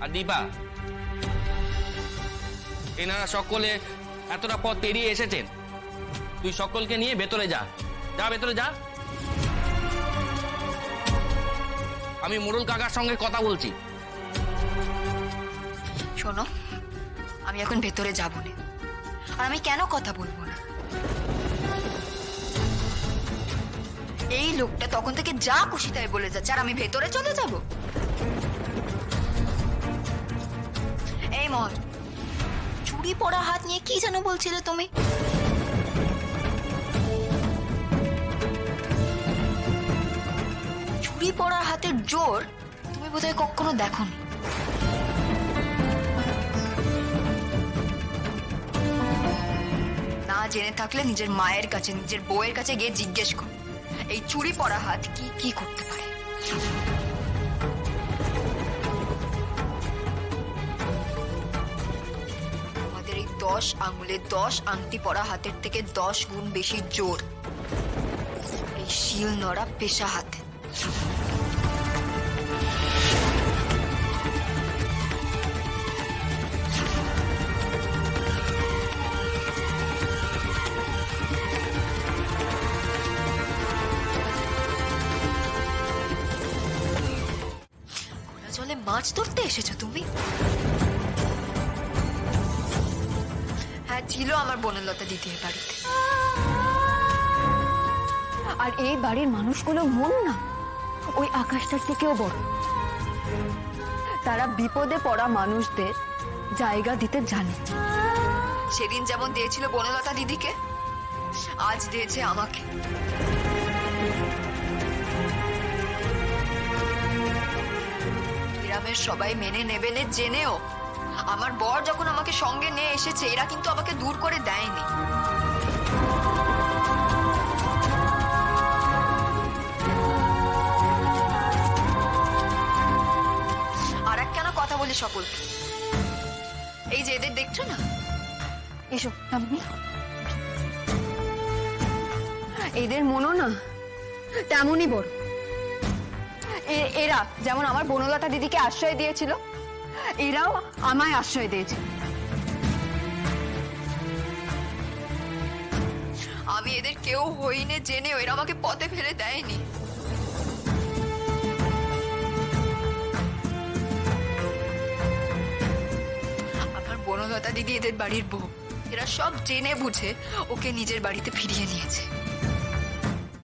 আর দীপা, এনারা সকলে এতটা পথ পেরিয়ে এসেছেন, তুই সকলকে নিয়ে ভেতরে যা, যা ভেতরে যা। আমি মোড়ল কাকার সঙ্গে কথা বলছি। শোনো, আমি এখন ভেতরে যাব না। আর আমি কেন কথা বলবো না? এই লোকটা তখন থেকে যা খুশি তাই বলে যাচ্ছে, আর আমি ভেতরে চলে যাব? এই মর, চুরি পড়া হাত নিয়ে কি যেন বলছিলে তুমি? চুরি পড়া হাতের জোর তুমি বোধহয় কখনো দেখোনি। না জেনে থাকলে নিজের মায়ের কাছে, নিজের বউয়ের কাছে গিয়ে জিজ্ঞেস কর, এই চুরি পড়া হাত কি কি করতে পারে। আমাদের এই 10 আঙুলে 10 আংটি পরা হাতের থেকে 10 গুণ বেশি জোর এই শিল নড়া পেশা হাতে। জলে মাছ ধরতে এসেছো তুমি? হ্যাঁ, ছিল আমার বনলতা দিদির বাড়িতে। আর এই বাড়ির মানুষগুলো মন না ওই আকাশটার থেকেও বড়। তারা বিপদে পড়া মানুষদের জায়গা দিতে জানে। সেদিন যেমন দিয়েছিল বনলতা দিদিকে, আজ দিয়েছে আমাকে। গ্রামের সবাই মেনে নেবে না জেনেও আমার বর যখন আমাকে সঙ্গে নিয়ে এসেছে, এরা কিন্তু আমাকে দূর করে দেয়নি। আর এক কেন কথা বলি সকলকে, এই যে এদের দেখছো না, এসো আমি, এদের মনও না তেমনই বড়। এরা যেমন আমার বনলতা দিদিকে আশ্রয় দিয়েছিল, এরাও আমায় আশ্রয় দিয়েছে। আমি এদের কেউ হইনে জেনেও এরা আমাকে পথে ফেলে দেয়নি। আমার বনলতা দিদি এদের বাড়ির বউ, এরা সব জেনে বুঝে ওকে নিজের বাড়িতে ফিরিয়ে নিয়েছে।